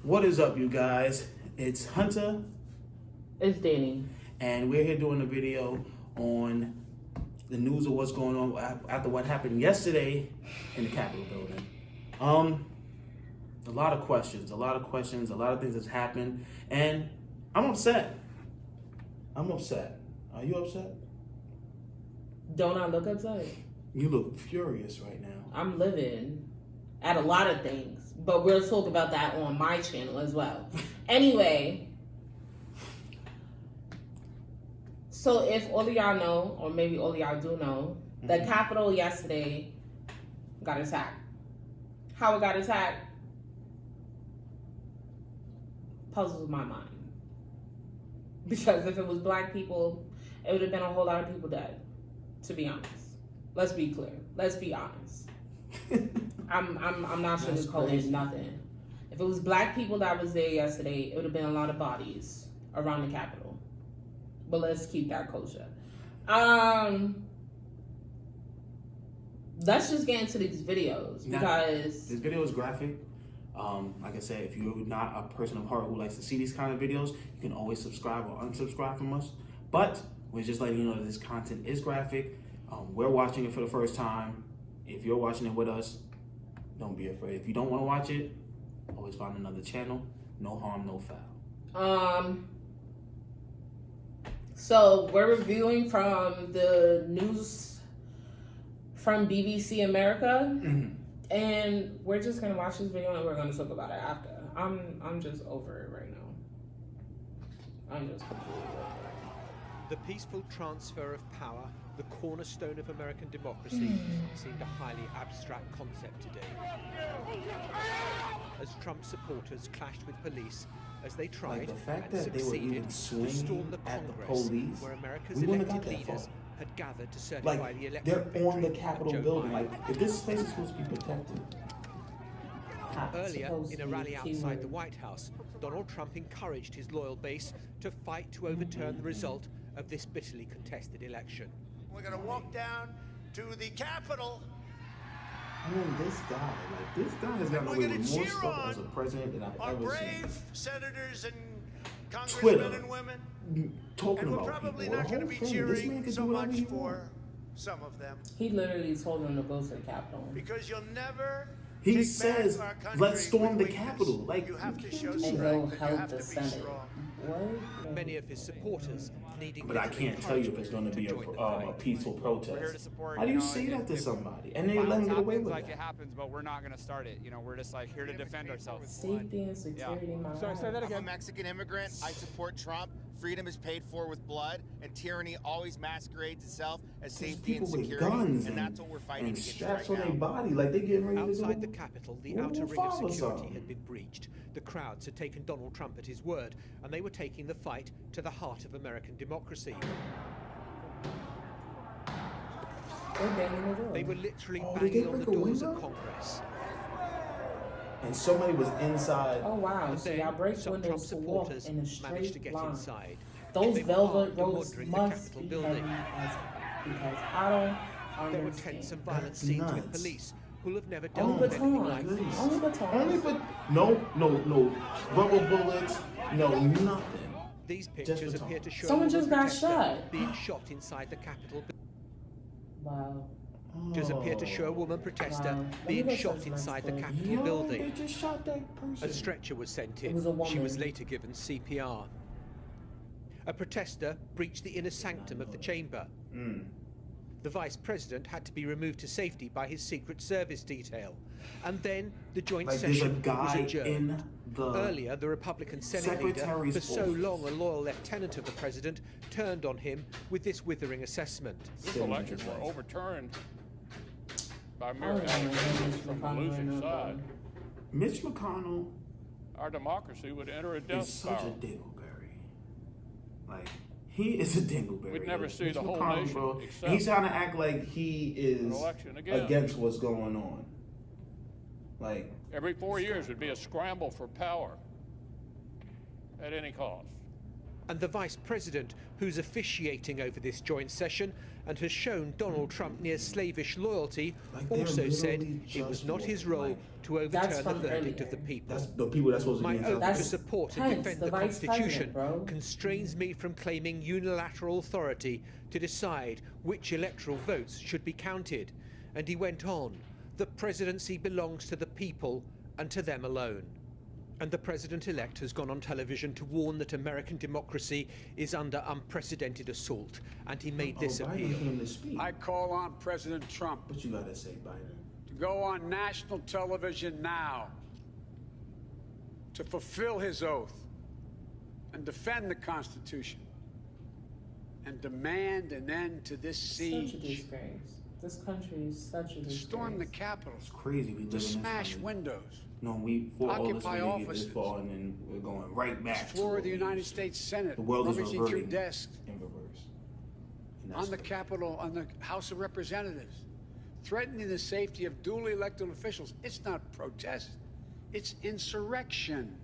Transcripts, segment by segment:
What is up, you guys? It's Hunter, It's Danny. and we're here doing a video on the news of what's going on after what happened yesterday in the Capitol building. A lot of questions, a lot of things that's happened, and I'm upset. Are you upset? Don't I look upset? You look furious right now. I'm living at a lot of things, but we'll talk about that on my channel as well. Anyway, so if all of y'all know, or maybe all of y'all do know, the Capitol yesterday got attacked. How it got attacked puzzles my mind. Because if it was black people, it would have been a whole lot of people dead, to be honest. Let's be clear. Let's be honest. I'm not sugarcoating nothing. If it was black people that was there yesterday, it would have been a lot of bodies around the Capitol. But let's keep that kosher. Let's just get into these videos because this video is graphic. Like I said, if you're not a person of heart who likes to see these kind of videos, you can always subscribe or unsubscribe from us. But we're just letting you know that this content is graphic. We're watching it for the first time. If you're watching it with us, don't be afraid. If you don't want to watch it, always find another channel. No harm, no foul. So we're reviewing from the news from BBC America, and we're just gonna watch this video and we're gonna talk about it after. I'm just over it right now. I'm just completely over it. The peaceful transfer of power, the cornerstone of American democracy, seemed a highly abstract concept today. As Trump supporters clashed with police as they tried The fact and that they were even succeeded to swinging storm the at the Congress, police, where America's we wouldn't have elected got that leaders far. had gathered to certify the Like, electoral they're on the victory Capitol of Joe building. Biden. Like, if this place is supposed to be protected. Earlier, Supposed in a to be rally outside keyword. the White House, Donald Trump encouraged his loyal base to fight to overturn the result of this bitterly contested election. We're going to walk down to the Capitol. I mean, this guy has gotten We're away gonna with more cheer stuff on as a president than I've Our ever brave senators and congressmen Twitter. and women. seen. Talking And we're about probably people. not going to be This man cheering can so do whatever much he for wants. some of them. He literally told them to go to the Capitol. Because you'll never He take says, back our country let's storm with the weakness. Capitol. Like, you have you to can't show do that. And strength go and you help have the to be Senate. strong. What? Many of his supporters needing But I little can't tell you if it's going to be encouragement a join the fight. peaceful We're here to protest. support. How do you know, say that to if somebody? And they let violence him get away happens, with like it that. happens, but we're not going to start it. You know, we're just like here to defend ourselves. Safety and security, my Sorry, say that life. I'm a Mexican immigrant. I support Trump. Freedom is paid for with blood, and tyranny always masquerades itself as There's safety and people with security. guns And that's what we're fighting and against straps right on their now. body. Like, they getting ready Outside to the do Capitol, the World outer War ring of V or security something. had been breached. The crowds had taken Donald Trump at his word, and they were taking the fight to the heart of American democracy. They're banging the door. They were literally Oh, did they banging on the break a doors of window? Congress. And somebody was inside. Oh wow! And So then y'all break some Trump windows to walk supporters in a managed to straight get line. inside. Those They were velvet armed and roads wandering the must Capitol be building. heavy because I don't There were understand. tense and violent That's scenes with nuts. police who'll have never dealt Only with anything like batons. this. Only batons. Only but no rubber bullets, no nothing. These pictures batons. appear to show Someone a just got protester shot. being shot inside the Capitol. Wow. Pictures appear to show a woman protester Wow. Let me being go shot search my inside the story. Capitol Yo, building. they just shot that person. A stretcher was sent It in. was a She was woman. later given CPR. A protester breached the inner sanctum of the chamber. The vice president had to be removed to safety by his Secret Service detail. And then the joint Like, there's a session was guy adjourned. in the Earlier, the Republican Senate leader, Secretary's for so office. long a loyal lieutenant of the president, turned on him with this withering assessment. This election were overturned by mere I don't know actions Mitch from the McConnell losing or side. Mitch McConnell Our democracy would enter a death is such a spiral. dingleberry. Like, he is a dingleberry. We'd never see Mitch the whole McConnell, nation bro. accept He's trying to act like he is an election again. against what's going on. Like, Every 4 years would be a scramble for power at any cost. And the vice president, who's officiating over this joint session, and has shown Donald Trump near slavish loyalty, Like, they're also said literally it was just not his walking, role like, to That's overturn the from verdict of the earlier. people. That's the people that's supposed to My be in oath South to That's support and Pence, defend the the vice Constitution president, bro. constrains me from claiming unilateral authority to decide which electoral votes should be counted. And he went on, the presidency belongs to the people and to them alone. And the president-elect has gone on television to warn that American democracy is under unprecedented assault, and he made this Biden appeal. came to speak. I call on President Trump What you gotta say, Biden? to go on national television now to fulfill his oath and defend the Constitution and demand an end to this Such a siege, disgrace. This country is such a to disgrace. storm the Capitol, It's crazy. We live to in this smash country. windows, No, we fought all this occupy when we get this offices, far, and then we're going right back to floor what of the we United used to. States Senate, The world is rummaging through reverting desks in reverse. And that's on the crazy. Capitol, on the House of Representatives, threatening the safety of duly elected officials. It's not protest, it's insurrection.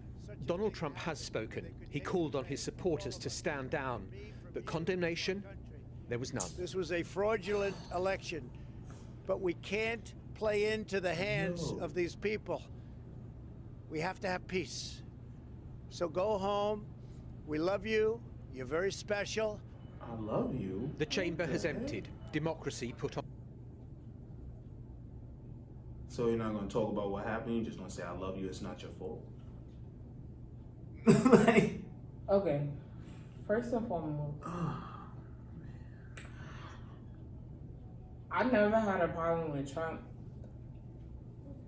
Donald Trump has spoken. He called on his supporters to stand down, but condemnation, there was none. This was a fraudulent election, but we can't play into the hands No. of these people. We have to have peace. So go home. We love you. You're very special. I love you. The chamber has What the emptied. Democracy put on. So you're not gonna talk about what happened. You're just gonna say, "I love you. It's not your fault." Like, Okay. First and foremost, I never had a problem with Trump.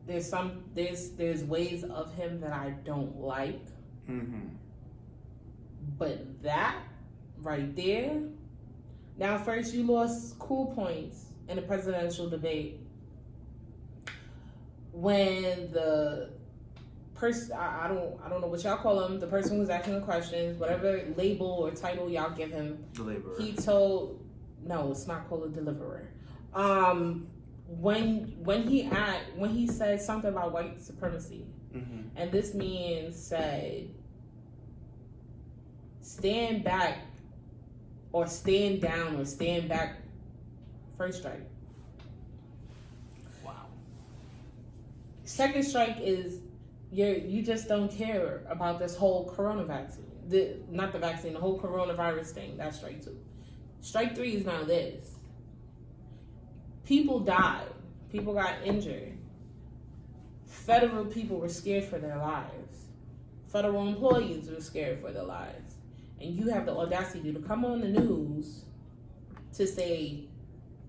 There's ways of him that I don't like, but that right there. Now, first you lost cool points in the presidential debate when the person I don't know what y'all call him, the person who's asking the questions, whatever label or title y'all give him. deliverer. He told no, it's not called a deliverer. When he said something about white supremacy, and this man said, "Stand back, or stand down, or stand back." First strike. Wow. Second strike is you just don't care about this whole corona vaccine. The whole coronavirus thing. That's strike 2. Strike 3 is now this. People died. People got injured. Federal people were scared for their lives. Federal employees were scared for their lives. And you have the audacity to come on the news to say,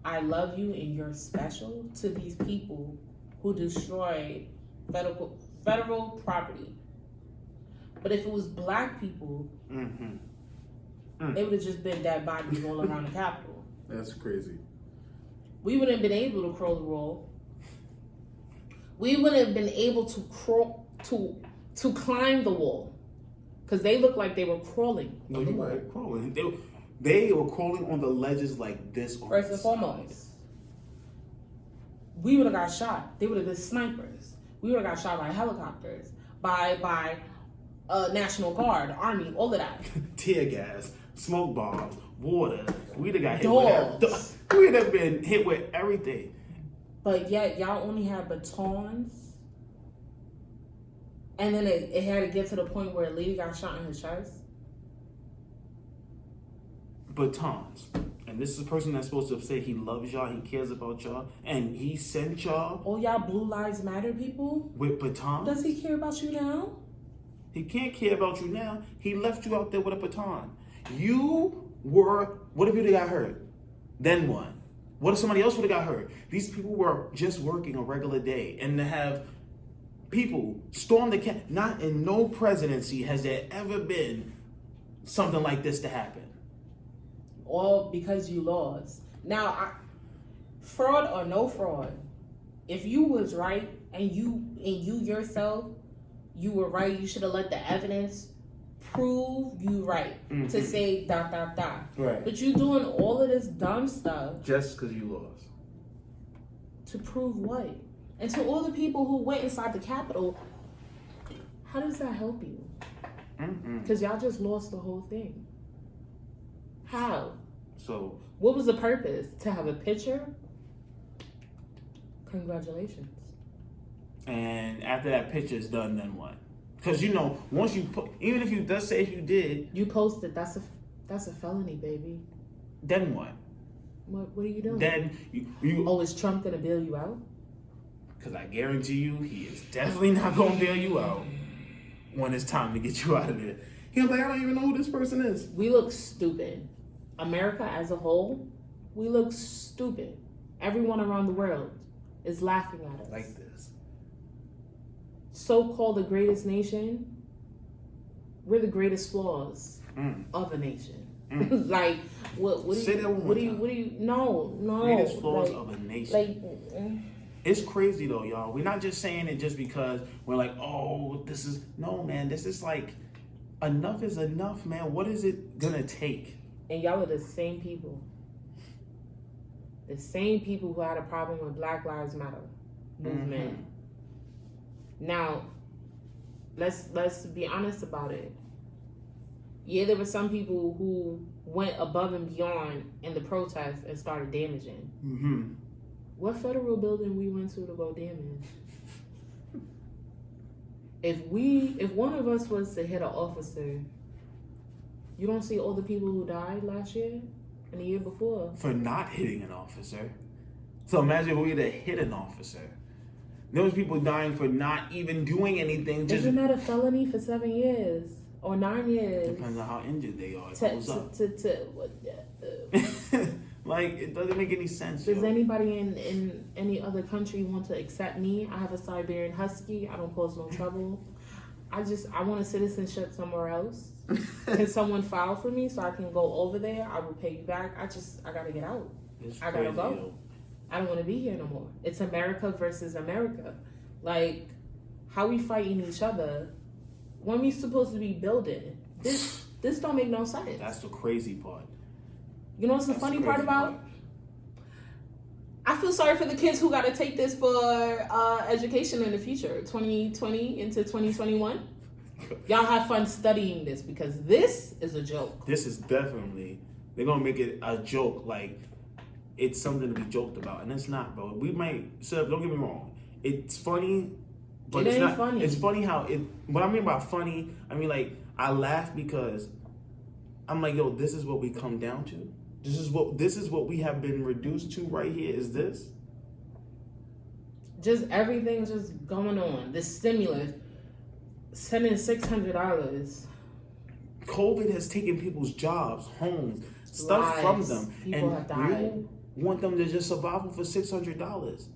"I love you and you're special" to these people who destroyed federal property. But if it was black people, it would have just been dead bodies all around the Capitol. That's crazy. We wouldn't have been able to crawl the wall. We wouldn't have been able to climb the wall, because they looked like they were crawling. No, on the you wall. were crawling. They were crawling on the ledges like this. On First the and side. foremost, we would have got shot. They would have been snipers. We would have got shot by helicopters, by National Guard, Army, all of that. Tear gas, smoke bombs, water. We'd have got hit Dogs. with we'd have been hit with everything. But yet, y'all only had batons. And then it had to get to the point where a lady got shot in her chest. Batons. And this is a person that's supposed to say he loves y'all, he cares about y'all, and he sent y'all All y'all Blue Lives Matter people? with batons. Does he care about you now? He can't care about you now. He left you out there with a baton. You were, what if you got hurt? Then what? What if somebody else would have got hurt? These people were just working a regular day, and to have people storm the camp, not in no presidency has there ever been something like this to happen. All because you lost. Now, fraud or no fraud, if you was right and you yourself, you were right, you should have let the evidence prove you right to say ... Right. But you doing all of this dumb stuff Just because you lost. to prove what? And to all the people who went inside the Capitol, how does that help you? Because y'all just lost the whole thing. How? So What was the purpose? To have a picture? Congratulations. and after that picture is done, then what? Because once you put, even if you just say you did, You posted. That's a felony, baby. then what? What are you doing? Then you Oh, is Trump gonna bail you out? because I guarantee you, he is definitely not gonna bail you out when it's time to get you out of there. He'll be like, I don't even know who this person is. We look stupid. America as a whole, we look stupid. Everyone around the world is laughing at us. Like this. So-called the greatest nation, we're the greatest flaws Mm. of a nation. Mm. Like, what do Say you, that one more what do you, time. what do you, no, Greatest flaws like, of a nation. like, It's crazy though, y'all. We're not just saying it just because we're like, oh, this is no, man. This is like, enough is enough, man. What is it gonna take? and y'all are the same people. The same people who had a problem with Black Lives Matter movement. Mm-hmm. Now, let's be honest about it. Yeah, there were some people who went above and beyond in the protest and started damaging. Mm-hmm. What federal building we went to go damage? If one of us was to hit an officer, you don't see all the people who died last year and the year before. For not hitting an officer. So imagine if we had hit an officer. There was people dying for not even doing anything. Just Isn't that a felony for 7 years or 9 years? depends on how injured they are. It goes up. To Like, it doesn't make any sense. Does yo. anybody in any other country want to accept me? I have a Siberian Husky. I don't cause no trouble. I want a citizenship somewhere else. Can someone file for me so I can go over there? I will pay you back. I gotta get out. It's I gotta crazy, go. yo. I don't want to be here no more. It's America versus America. Like, how we fighting each other when we supposed to be building? This don't make no sense. That's the crazy part. You know what's the That's funny the part crazy about? I feel sorry for the kids who got to take this for education in the future, 2020 into 2021. Y'all have fun studying this because this is a joke. This is definitely, they're gonna make it a joke, like it's something to be joked about, and it's not, bro. We might, so don't get me wrong, it's funny, but It it's ain't not funny. It's funny how it. What I mean by funny, I mean like I laugh because I'm like, yo, this is what we come down to. This is what we have been reduced to right here. Is this? Just everything's just going on. This stimulus, sending $600. COVID has taken people's jobs, homes, stuff from Lives. them, People have and died. you want them to just survive for $600.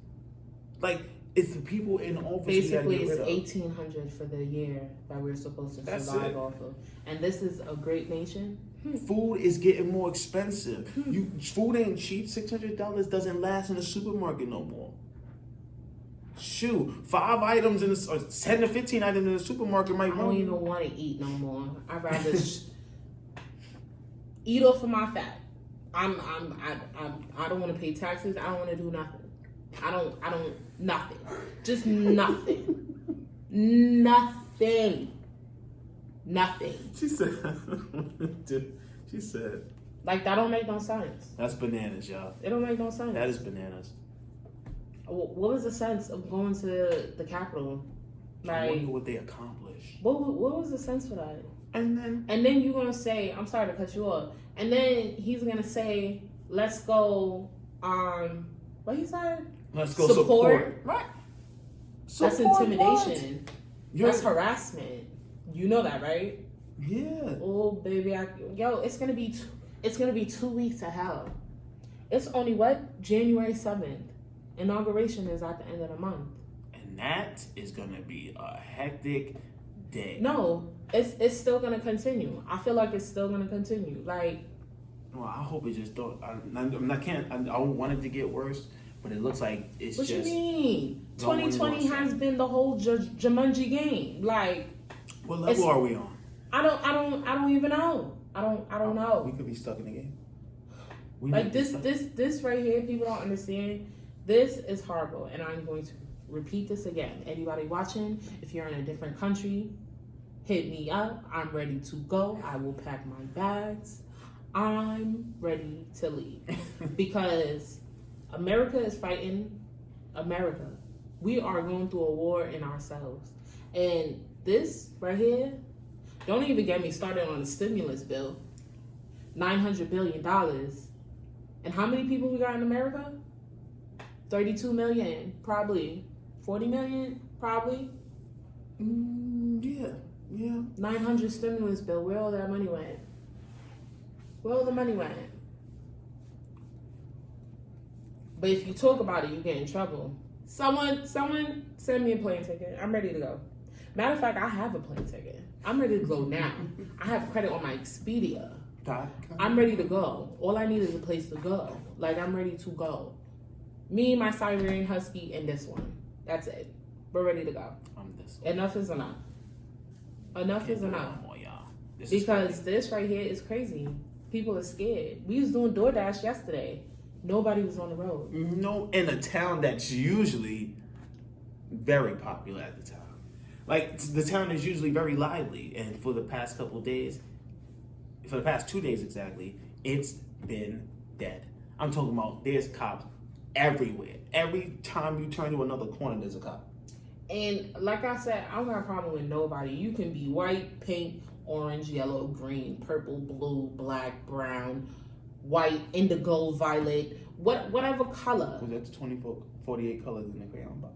Like, it's the people in office. Basically, we it's gotta get rid of. $1,800 for the year that we're supposed to That's survive it. off of. And this is a great nation. Food is getting more expensive. Food ain't cheap. $600 doesn't last in the supermarket no more. Shoot, 5 items in the, or 10 to 15 items in the supermarket might I run don't you. even want to eat no more. I'd rather eat off of my fat. I don't want to pay taxes. I don't want to do nothing. I don't nothing. Just nothing. Nothing. She said. She said. Like, that don't make no sense. That's bananas, y'all. It don't make no sense. That is bananas. What was the sense of going to the Capitol? I Like, wonder what they accomplished. what was the sense for that? And then And then you're gonna say, I'm sorry to cut you off. And then he's gonna say, let's go, what he said? let's go support. Right. That's Support intimidation. what? You're- That's harassment. You know that, right? Yeah. Oh, baby, it's gonna be 2 weeks to hell. It's only what? January 7th. Inauguration is at the end of the month. And that is gonna be a hectic day. No, it's still gonna continue. I feel like it's still gonna continue. Like, Well, I hope it just don't. I don't want it to get worse, but it looks like it's what just. you mean? going 2020 worse. has been the whole Jumanji game. Like, What level are we on? I don't even know. I don't know. We could be stuck in the game. We Like might be this stuck. right here, people don't understand. This is horrible, and I'm going to repeat this again. Anybody watching, if you're in a different country, hit me up. I'm ready to go. I will pack my bags. I'm ready to leave because America is fighting America. We are going through a war in ourselves. And this right here, don't even get me started on the stimulus bill. $900 billion. And how many people we got in America? 32 million, probably. 40 million, probably. Yeah. 900 stimulus bill. Where all that money went? Where all the money went? But if you talk about it, you get in trouble. Someone send me a plane ticket. I'm ready to go. Matter of fact, I have a plane ticket. I'm ready to go now. I have credit on my Expedia. I'm ready to go. All I need is a place to go. Like, I'm ready to go. Me, my Siberian Husky, and this one. That's it. We're ready to go. I'm this one. Enough is enough. Enough is enough. Because this right here is crazy. People are scared. We was doing DoorDash yesterday. Nobody was on the road. No, in a town that's usually very popular at the time. Like, the town is usually very lively. And for the past couple days, for the past 2 days exactly, it's been dead. I'm talking about there's cops everywhere. Every time you turn to another corner, there's a cop. And like I said, I don't got a problem with nobody. You can be white, pink, orange, yellow, green, purple, blue, black, brown, white, indigo, violet, whatever color. Was that the 48 colors in the crayon box?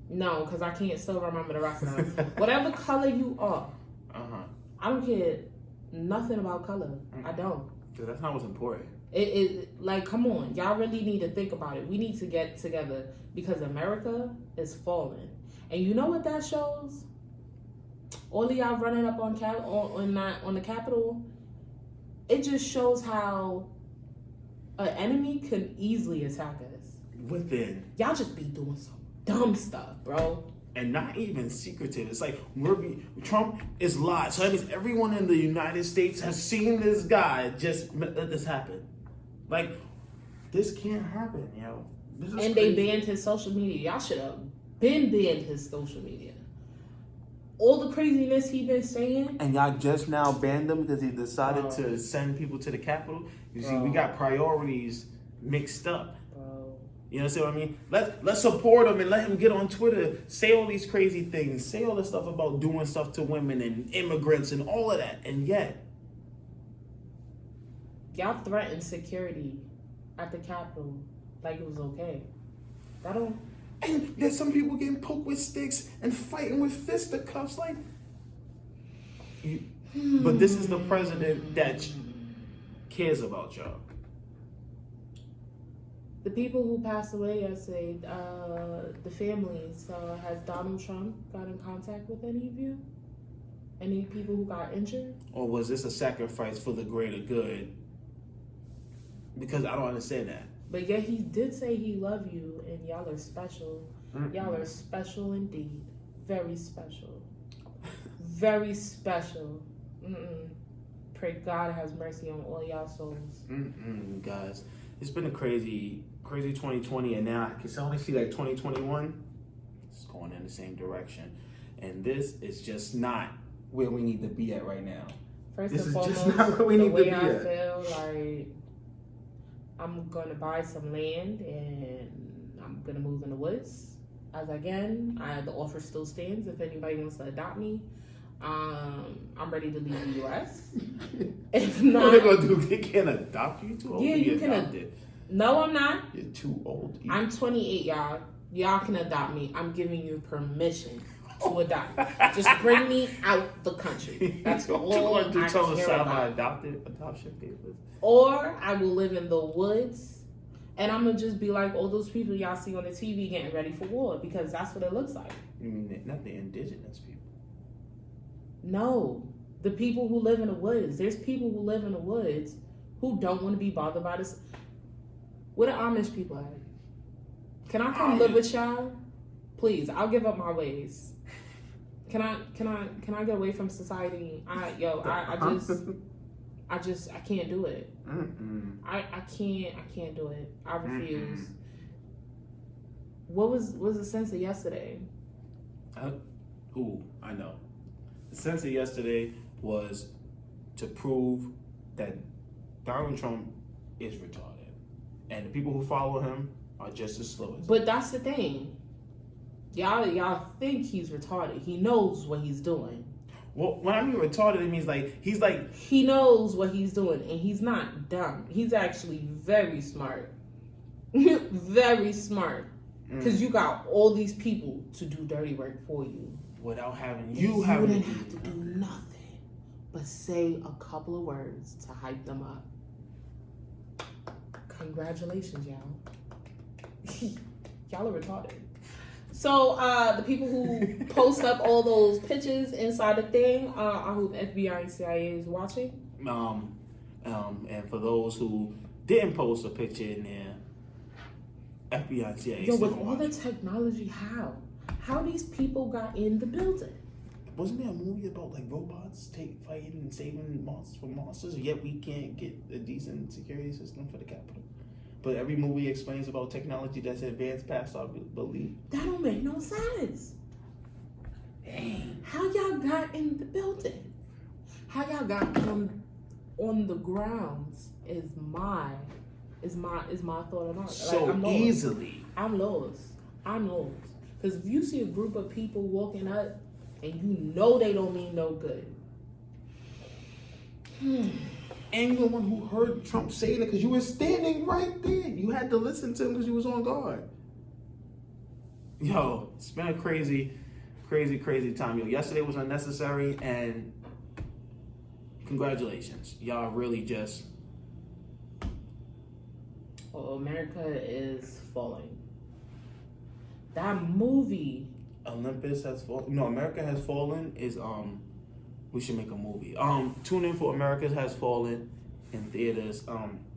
No, because I can't still remember the rest of them. Whatever color you are, I don't care nothing about color. I don't. Because that's not what's important. Like, come on. Y'all really need to think about it. We need to get together because America is falling. And you know what that shows? All of y'all running up on the Capitol, it just shows how an enemy can easily attack us. Within. Y'all just be doing some dumb stuff, bro. And not even secretive. It's like Trump is live. So that means everyone in the United States has seen this guy just let this happen. Like, this can't happen, yo. This is And crazy. they banned his social media. Y'all should have been banned his social media. All the craziness he been saying. And y'all just now banned him because he decided to send people to the Capitol. You see, we got priorities mixed up. You know what I mean? Let's support him and let him get on Twitter, say all these crazy things, say all this stuff about doing stuff to women and immigrants and all of that. And yet, y'all threatened security at the Capitol like it was okay. That don't. and there's some people getting poked with sticks and fighting with fisticuffs. Like, but this is the president that cares about y'all. The people who passed away yesterday, the families, has Donald Trump got in contact with any of you? Any people who got injured? Or was this a sacrifice for the greater good? Because I don't understand that. But yeah, he did say he loved you and y'all are special. Y'all are special indeed. Very special. Very special. Pray God has mercy on all y'all souls. Guys, it's been a crazy 2020, and now I can only see like 2021. It's going in the same direction, and this is just not where we need to be at right now. First This and is just foremost, not where we the need to way be I at. feel like I'm gonna buy some land and I'm gonna move in the woods. As again, the offer still stands. If anybody wants to adopt me, I'm ready to leave the U.S. If What not, are they gonna do? They can't adopt you? Too old Yeah, to be you can adopted. No, I'm not. You're too old. I'm 28, y'all. Y'all can adopt me. I'm giving you permission to adopt. Just bring me out the country. That's all going to I tell us care sign my about. adoption papers. Or I will live in the woods, and I'm gonna just be like all those people y'all see on the TV getting ready for war, because that's what it looks like. You mean not the indigenous people? No, the people who live in the woods. There's people who live in the woods who don't want to be bothered by this. Where the Amish people at? Can I come live with y'all? Please, I'll give up my ways. Can I get away from society? I can't do it. I can't do it. I refuse. What was the sense of yesterday? I know. The sense of yesterday was to prove that Donald Trump is retarded, and the people who follow him are just as slow as. But that's the thing. Y'all think he's retarded. He knows what he's doing. Well, when I mean retarded, it means like he's like He knows what he's doing, and he's not dumb. He's actually very smart. Very smart. Because you got all these people to do dirty work for you. without having You having didn't have to do nothing but say a couple of words to hype them up. Congratulations, y'all. Y'all are retarded. So, the people who post up all those pictures inside the thing, I hope FBI and CIA is watching. And for those who didn't post a picture in there, FBI and CIA. Yo, still with all the watching. technology, how these people got in the building? Wasn't there a movie about like robots fighting and saving monsters from monsters? Yet we can't get a decent security system for the Capitol. But every movie explains about technology that's advanced past our belief. That don't make no sense. Dang. How y'all got in the building? How y'all got on the grounds is my thought on it. So I'm lost. easily. I'm lost. Because if you see a group of people walking up and you know they don't mean no good. And you're the one who heard Trump saying it because you were standing right there. You had to listen to him because you was on guard. Yo, it's been a crazy time. Yo, yesterday was unnecessary, and congratulations. Y'all really just... Oh, America is falling. That movie. Olympus has fallen. No, America Has Fallen is we should make a movie. Tune in for America Has Fallen in theaters.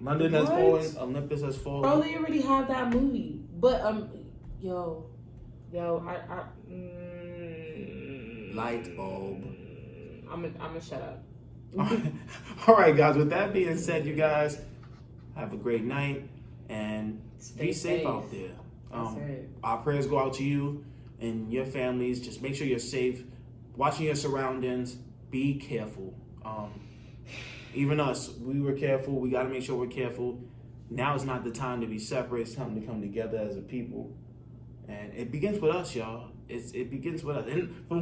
London Has What? Fallen. Olympus Has Fallen. Bro, they already have that movie. But Light bulb. I'm gonna shut up. All right, guys. With that being said, you guys have a great night and Stay be safe safe. out there. That's it. Our prayers go out to you and your families. Just make sure you're safe. Watching your surroundings. Be careful. Even us, we were careful. We got to make sure we're careful. Now is not the time to be separate. It's time to come together as a people. And it begins with us, y'all. It begins with us. And for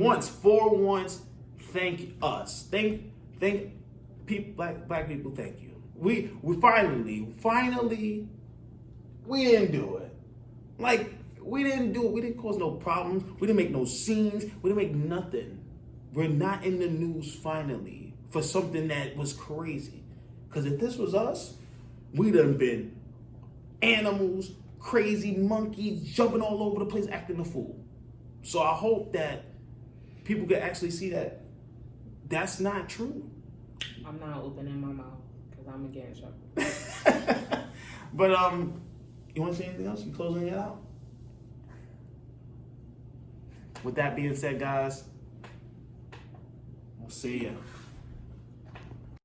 once, thank us. Thank people, black people. Thank you. We finally, we didn't do it. Like, we didn't do it. We didn't cause no problems. We didn't make no scenes. We didn't make nothing. We're not in the news finally for something that was crazy. Because if this was us, we'd have been animals, crazy monkeys, jumping all over the place, acting a fool. So I hope that people can actually see that that's not true. I'm not opening my mouth because I'm gonna get in trouble. But you want to say anything else? You closing it out? With that being said, guys, we'll see ya.